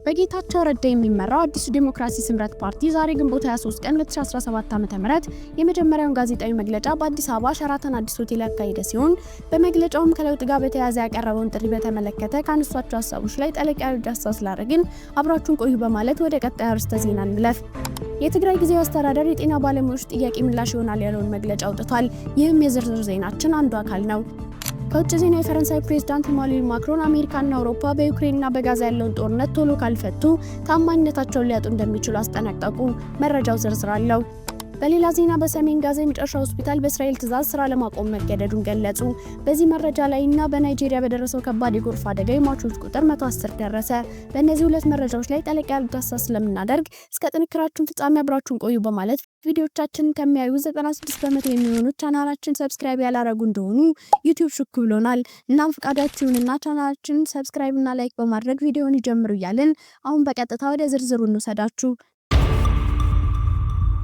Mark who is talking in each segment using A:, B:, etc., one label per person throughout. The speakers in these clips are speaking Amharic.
A: በጌታቸው ረዳ የሚመራው አዲሱ ዲሞክራሲ ስምረት ፓርቲ ዛሬ ግንቦት 23 ቀን 2017 ዓ.ም የመጀመሪያውን ጋዜጣዊ መግለጫ በአዲስ አበባ ሸራተን አዲስ ሆቴል ያካሄደ ሲሆን በመግለጫውም ከለውጥ ጋር በተያያዘ ያቀረበውን ጥሪ በተመለከተ ካነሷቸው ሀሳቦች ላይ ጠለቅ ያለ ዳሰሳ ስላደረግን አብራችሁን ቆዩ በማለት ወደ ቀጣዩ አርዕስተ ዜና እንለፍ። የትግራይ ጊዜያዊ አስተዳደር የጤና ባለሙያዎች ጥያቄ ምላሽ ይሆናል ያለውን መግለጫ አውጥቷል። ይህም የዝርዝር ዜናችን አንዱ አካል ነው። ከውጭ ዜና የፈረንሳይ ፕሬዝዳንት ኢማኑኤል ማክሮን አሜሪካና አውሮፓ በዩክሬንና በጋዛ ያለውን ጦርነት ቶሎ ካልፈቱ ታማኝነታቸውን ሊያጡ እንደሚችሉ አስጠነቀቁ። መረጃው ዝርዝር አለው። በሌላ ዜና በሰሜን ጋዛ የመጨረሻ ሆስፒታል በእስራኤል ትዕዛዝ ስራ ለማቆም መገደዱን ገለጹ። በዚህ መረጃ ላይና በናይጄሪያ በደረሰው ከባድ የጎርፍ አደጋ የሟቾች ቁጥር 110 ደረሰ። በእነዚህ ሁለት መረጃዎች ላይ ጠለቅ ያለ ዳሰሳ ስለምናደርግ እስከ ጥንክራችን ፍጻሜ አብራችሁን ቆዩ በማለት ቪዲዮቻችንን ከሚያዩ 96% የሚሆኑት ቻናላችን ሰብስክራይብ ያላረጉ እንደሆኑ ዩቲዩብ ሹክ ብሎናል። እናም ፍቃዳችሁንና ቻናላችንን ሰብስክራይብ እና ላይክ በማድረግ ቪዲዮውን ይጀምሩ እያልን አሁን በቀጥታ ወደ ዝርዝሩ እንውሰዳችሁ።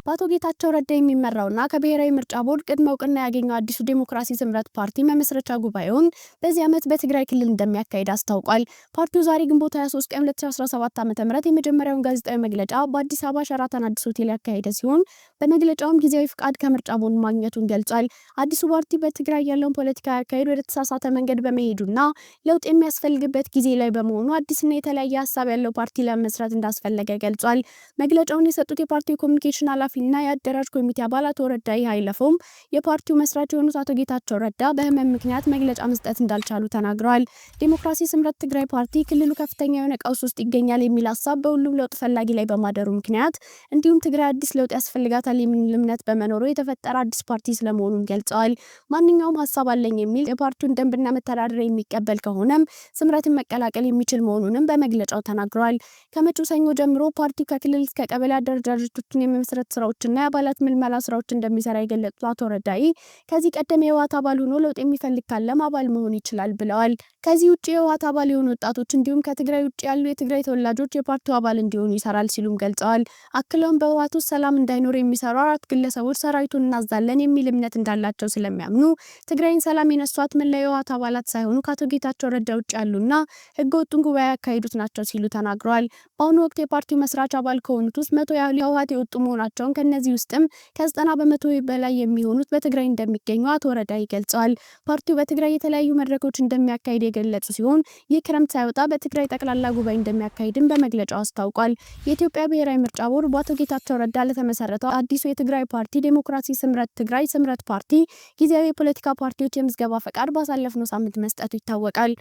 A: በአቶ ጌታቸው ረዳ የሚመራውና ከብሔራዊ ምርጫ ቦርድ ቅድመ እውቅና ያገኘው አዲሱ ዲሞክራሲ ስምረት ፓርቲ መመስረቻ ጉባኤውን በዚህ ዓመት በትግራይ ክልል እንደሚያካሂድ አስታውቋል። ፓርቲው ዛሬ ግንቦት 23 ቀን 2017 ዓ.ም የመጀመሪያውን ጋዜጣዊ መግለጫ በአዲስ አበባ ሸራተን አዲስ ሆቴል ያካሄደ ሲሆን በመግለጫውም ጊዜያዊ ፍቃድ ከምርጫ ቦርድ ማግኘቱን ገልጿል። አዲሱ ፓርቲ በትግራይ ያለውን ፖለቲካ ያካሄድ ወደ ተሳሳተ መንገድ በመሄዱና ለውጥ የሚያስፈልግበት ጊዜ ላይ በመሆኑ አዲስና የተለያየ ሀሳብ ያለው ፓርቲ ለመስራት እንዳስፈለገ ገልጿል። መግለጫውን የሰጡት የፓርቲው ኮሚኒኬሽን ኃላፊ እና የአደራጅ ኮሚቴ አባላት ወረዳይ ኃይለፎም የፓርቲው መስራች የሆኑት አቶ ጌታቸው ረዳ በህመም ምክንያት መግለጫ መስጠት እንዳልቻሉ ተናግረዋል። ዲሞክራሲ ስምረት ትግራይ ፓርቲ ክልሉ ከፍተኛ የሆነ ቀውስ ውስጥ ይገኛል የሚል ሀሳብ በሁሉም ለውጥ ፈላጊ ላይ በማደሩ ምክንያት እንዲሁም ትግራይ አዲስ ለውጥ ያስፈልጋታል የሚል እምነት በመኖሩ የተፈጠረ አዲስ ፓርቲ ስለመሆኑን ገልጸዋል። ማንኛውም ሀሳብ አለኝ የሚል የፓርቲውን ደንብና መተዳደሪያ የሚቀበል ከሆነም ስምረትን መቀላቀል የሚችል መሆኑንም በመግለጫው ተናግረዋል። ከመጪው ሰኞ ጀምሮ ፓርቲው ከክልል እስከ ቀበሌ አደረጃጀቶችን የመመስረት ስራዎችና የአባላት ምልመላ ስራዎች እንደሚሰራ የገለጹት አቶ ረዳይ ከዚህ ቀደም የህወሓት አባል ሆኖ ለውጥ የሚፈልግ ካለም አባል መሆን ይችላል ብለዋል። ከዚህ ውጭ የህወሓት አባል የሆኑ ወጣቶች እንዲሁም ከትግራይ ውጭ ያሉ የትግራይ ተወላጆች የፓርቲው አባል እንዲሆኑ ይሰራል ሲሉም ገልጸዋል። አክለውም በህወሓት ውስጥ ሰላም እንዳይኖር የሚሰሩ 4 ግለሰቦች ሰራዊቱን እናዛለን የሚል እምነት እንዳላቸው ስለሚያምኑ ትግራይን ሰላም የነሷት መላ የህወሓት አባላት ሳይሆኑ ከአቶ ጌታቸው ረዳ ውጭ ያሉና ህገወጡን ጉባኤ ያካሂዱት ናቸው ሲሉ ተናግረዋል። በአሁኑ ወቅት የፓርቲው መስራች አባል ከሆኑት ውስጥ 100 ያህሉ የህወሓት የወጡ መሆናቸውን ከነዚህ ውስጥም ከ90% በላይ የሚሆኑት በትግራይ እንደሚገኙ አቶ ረዳይ ገልጸዋል። ፓርቲው በትግራይ የተለያዩ መድረኮች እንደሚያካሂድ የገለጹ ሲሆን ይህ ክረምት ሳይወጣ በትግራይ ጠቅላላ ጉባኤ እንደሚያካሂድም በመግለጫው አስታውቋል። የኢትዮጵያ ብሔራዊ ምርጫ ቦርድ በአቶ ጌታቸው ረዳ ለተመሰረተው አዲሱ የትግራይ ፓርቲ ዲሞክራሲ ስምረት ትግራይ ስምረት ፓርቲ ጊዜያዊ የፖለቲካ ፓርቲዎች የምዝገባ ፈቃድ ባሳለፍነው ሳምንት መስጠቱ ይታወቃል።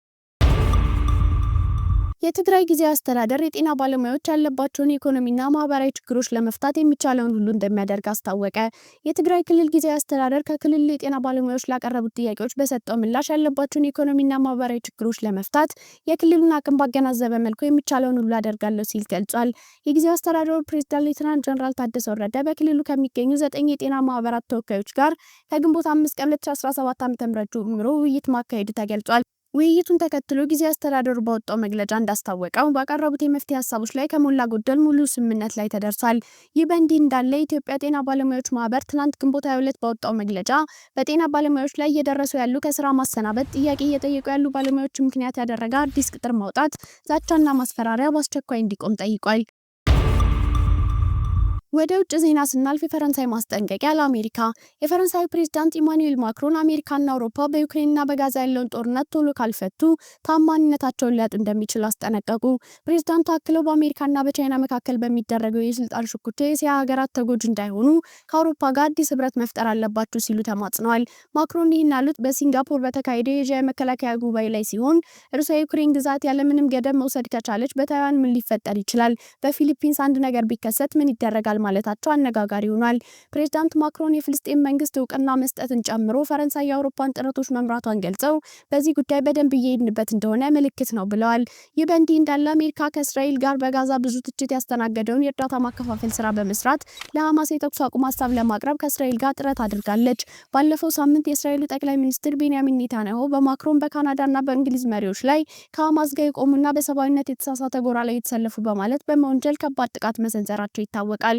A: የትግራይ ጊዜያዊ አስተዳደር የጤና ባለሙያዎች ያለባቸውን የኢኮኖሚና ማህበራዊ ችግሮች ለመፍታት የሚቻለውን ሁሉ እንደሚያደርግ አስታወቀ። የትግራይ ክልል ጊዜያዊ አስተዳደር ከክልሉ የጤና ባለሙያዎች ላቀረቡት ጥያቄዎች በሰጠው ምላሽ ያለባቸውን የኢኮኖሚና ማህበራዊ ችግሮች ለመፍታት የክልሉን አቅም ባገናዘበ መልኩ የሚቻለውን ሁሉ አደርጋለሁ ሲል ገልጿል። የጊዜያዊ አስተዳደሩ ፕሬዝዳንት ሌተናንት ጀነራል ታደሰ ወረደ በክልሉ ከሚገኙ 9 የጤና ማህበራት ተወካዮች ጋር ከግንቦት 5 ቀን 2017 ዓ.ም ጀምሮ ውይይት ማካሄዱ ተገልጿል። ውይይቱን ተከትሎ ጊዜያዊ አስተዳደሩ ባወጣው መግለጫ እንዳስታወቀው ባቀረቡት የመፍትሄ ሀሳቦች ላይ ከሞላ ጎደል ሙሉ ስምምነት ላይ ተደርሷል። ይህ በእንዲህ እንዳለ የኢትዮጵያ ጤና ባለሙያዎች ማህበር ትናንት ግንቦት 22 ባወጣው መግለጫ በጤና ባለሙያዎች ላይ እየደረሱ ያሉ ከስራ ማሰናበት፣ ጥያቄ እየጠየቁ ያሉ ባለሙያዎች ምክንያት ያደረገ አዲስ ቅጥር ማውጣት፣ ዛቻና ማስፈራሪያ በአስቸኳይ እንዲቆም ጠይቋል። ወደ ውጭ ዜና ስናልፍ የፈረንሳይ ማስጠንቀቂያ ለአሜሪካ። የፈረንሳዩ ፕሬዝዳንት ኢማኑኤል ማክሮን አሜሪካና አውሮፓ በዩክሬንና በጋዛ ያለውን ጦርነት ቶሎ ካልፈቱ ታማኝነታቸውን ሊያጡ እንደሚችሉ አስጠነቀቁ። ፕሬዝዳንቱ አክለው በአሜሪካና በቻይና መካከል በሚደረገው የስልጣን ሽኩቻ የእስያ ሀገራት ተጎጂ እንዳይሆኑ ከአውሮፓ ጋር አዲስ ህብረት መፍጠር አለባቸው ሲሉ ተማጽነዋል። ማክሮን ይህን ያሉት በሲንጋፖር በተካሄደው የኤዥያ መከላከያ ጉባኤ ላይ ሲሆን ሩሲያ የዩክሬን ግዛት ያለምንም ገደብ መውሰድ ከቻለች በታይዋን ምን ሊፈጠር ይችላል? በፊሊፒንስ አንድ ነገር ቢከሰት ምን ይደረጋል ማለታቸው አነጋጋሪ ሆኗል። ፕሬዝዳንት ማክሮን የፍልስጤም መንግስት እውቅና መስጠትን ጨምሮ ፈረንሳይ የአውሮፓን ጥረቶች መምራቷን ገልጸው በዚህ ጉዳይ በደንብ እየሄድንበት እንደሆነ ምልክት ነው ብለዋል። ይህ በእንዲህ እንዳለ አሜሪካ ከእስራኤል ጋር በጋዛ ብዙ ትችት ያስተናገደውን የእርዳታ ማከፋፈል ስራ በመስራት ለሐማስ የተኩስ አቁም ሀሳብ ለማቅረብ ከእስራኤል ጋር ጥረት አድርጋለች። ባለፈው ሳምንት የእስራኤሉ ጠቅላይ ሚኒስትር ቤንያሚን ኔታንያሁ በማክሮን በካናዳና በእንግሊዝ መሪዎች ላይ ከሐማስ ጋር የቆሙና በሰብአዊነት የተሳሳተ ጎራ ላይ የተሰለፉ በማለት በመወንጀል ከባድ ጥቃት መሰንዘራቸው ይታወቃል።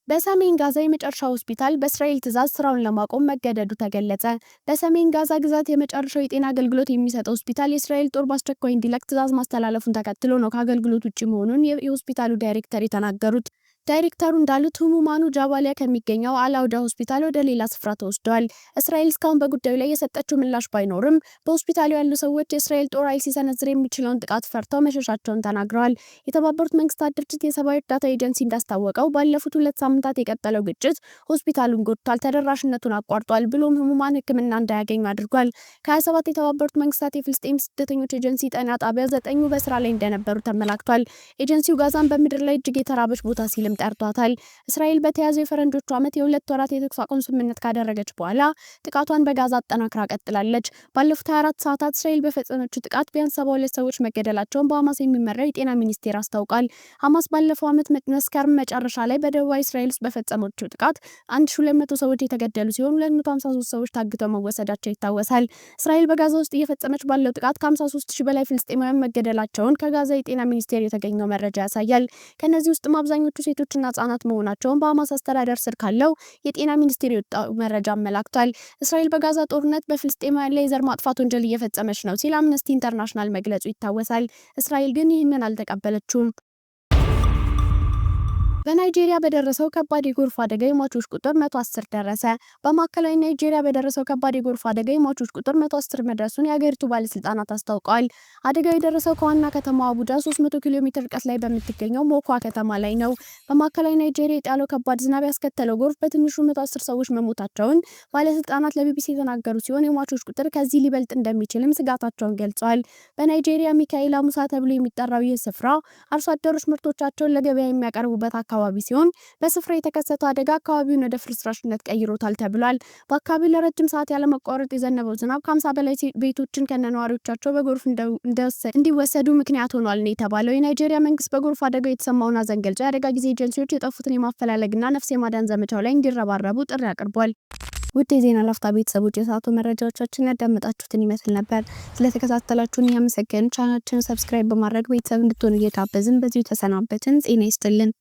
A: በሰሜን ጋዛ የመጨረሻ ሆስፒታል በእስራኤል ትዕዛዝ ስራውን ለማቆም መገደዱ ተገለጸ። በሰሜን ጋዛ ግዛት የመጨረሻው የጤና አገልግሎት የሚሰጠው ሆስፒታል የእስራኤል ጦር በአስቸኳይ እንዲለቅ ትዕዛዝ ማስተላለፉን ተከትሎ ነው ከአገልግሎት ውጭ መሆኑን የሆስፒታሉ ዳይሬክተር የተናገሩት። ዳይሬክተሩ እንዳሉት ህሙማኑ ጃባሊያ ከሚገኘው አልአውዳ ሆስፒታል ወደ ሌላ ስፍራ ተወስደዋል። እስራኤል እስካሁን በጉዳዩ ላይ የሰጠችው ምላሽ ባይኖርም በሆስፒታሉ ያሉ ሰዎች የእስራኤል ጦር ኃይል ሲሰነዝር የሚችለውን ጥቃት ፈርተው መሸሻቸውን ተናግረዋል። የተባበሩት መንግስታት ድርጅት የሰብአዊ እርዳታ ኤጀንሲ እንዳስታወቀው ባለፉት 2 ሳምንታት የቀጠለው ግጭት ሆስፒታሉን ጎድቷል፣ ተደራሽነቱን አቋርጧል፣ ብሎም ህሙማን ሕክምና እንዳያገኙ አድርጓል። ከ27 የተባበሩት መንግስታት የፍልስጤም ስደተኞች ኤጀንሲ ጤና ጣቢያ 9ኙ በስራ ላይ እንደነበሩ ተመላክቷል። ኤጀንሲው ጋዛን በምድር ላይ እጅግ የተራበች ቦታ ሲልም ጠርቷታል። እስራኤል በተያዘው የፈረንጆቹ ዓመት የ2 ወራት የተኩስ አቁም ስምምነት ካደረገች በኋላ ጥቃቷን በጋዛ አጠናክራ ቀጥላለች። ባለፉት 24 ሰዓታት እስራኤል በፈጸመችው ጥቃት ቢያንስ 72 ሰዎች መገደላቸውን በሐማስ የሚመራው የጤና ሚኒስቴር አስታውቋል። ሐማስ ባለፈው ዓመት መስከረም መጨረሻ ላይ በደቡባዊ እስራኤል ውስጥ በፈጸመችው ጥቃት 1200 ሰዎች የተገደሉ ሲሆን 253 ሰዎች ታግተው መወሰዳቸው ይታወሳል። እስራኤል በጋዛ ውስጥ እየፈጸመች ባለው ጥቃት ከ53000 በላይ ፍልስጤማውያን መገደላቸውን ከጋዛ የጤና ሚኒስቴር የተገኘው መረጃ ያሳያል። ከነዚህ ውስጥም አብዛኞቹ ሴቶችና ህጻናት መሆናቸውን በሐማስ አስተዳደር ስር ካለው የጤና ሚኒስቴር የወጣው መረጃ አመላክቷል። እስራኤል በጋዛ ጦርነት በፍልስጤማውያን ላይ የዘር ማጥፋት ወንጀል እየፈጸመች ነው ሲል አምነስቲ ኢንተርናሽናል መግለጹ ይታወሳል። እስራኤል ግን ይህንን አልተቀበለችውም። በናይጄሪያ በደረሰው ከባድ የጎርፍ አደጋ የሟቾች ቁጥር 110 ደረሰ። በማዕከላዊ ናይጄሪያ በደረሰው ከባድ የጎርፍ አደጋ የሟቾች ቁጥር 110 መድረሱን የሀገሪቱ ባለስልጣናት አስታውቀዋል። አደጋው የደረሰው ከዋና ከተማዋ አቡጃ 300 ኪሎ ሜትር ርቀት ላይ በምትገኘው ሞኳ ከተማ ላይ ነው። በማዕከላዊ ናይጄሪያ የጣለው ከባድ ዝናብ ያስከተለው ጎርፍ በትንሹ 110 ሰዎች መሞታቸውን ባለስልጣናት ለቢቢሲ የተናገሩ ሲሆን የሟቾች ቁጥር ከዚህ ሊበልጥ እንደሚችልም ስጋታቸውን ገልጸዋል። በናይጄሪያ ሚካኤላ ሙሳ ተብሎ የሚጠራው ይህ ስፍራ አርሶ አደሮች ምርቶቻቸውን ለገበያ የሚያቀርቡበት አካባቢ ሲሆን በስፍራ የተከሰተው አደጋ አካባቢውን ወደ ፍርስራሽነት ቀይሮታል ተብሏል። በአካባቢው ለረጅም ሰዓት ያለመቋረጥ የዘነበው ዝናብ ከ50 በላይ ቤቶችን ከነነዋሪዎቻቸው በጎርፍ እንዲወሰዱ ምክንያት ሆኗል ነው የተባለው። የናይጄሪያ መንግስት በጎርፍ አደጋው የተሰማውን ሐዘን ገልጾ የአደጋ ጊዜ ኤጀንሲዎች የጠፉትን የማፈላለግና ነፍስ የማዳን ዘመቻው ላይ እንዲረባረቡ ጥሪ አቅርቧል። ውድ የዜና ላፍታ ቤተሰቦች የሰዓቱ መረጃዎቻችን ያዳመጣችሁትን ይመስል ነበር። ስለተከታተላችሁን እያመሰገንን ቻናላችንን ሰብስክራይብ በማድረግ ቤተሰብ እንድትሆኑ እየጋበዝን በዚሁ ተሰናበትን። ጤና ይስጥልን።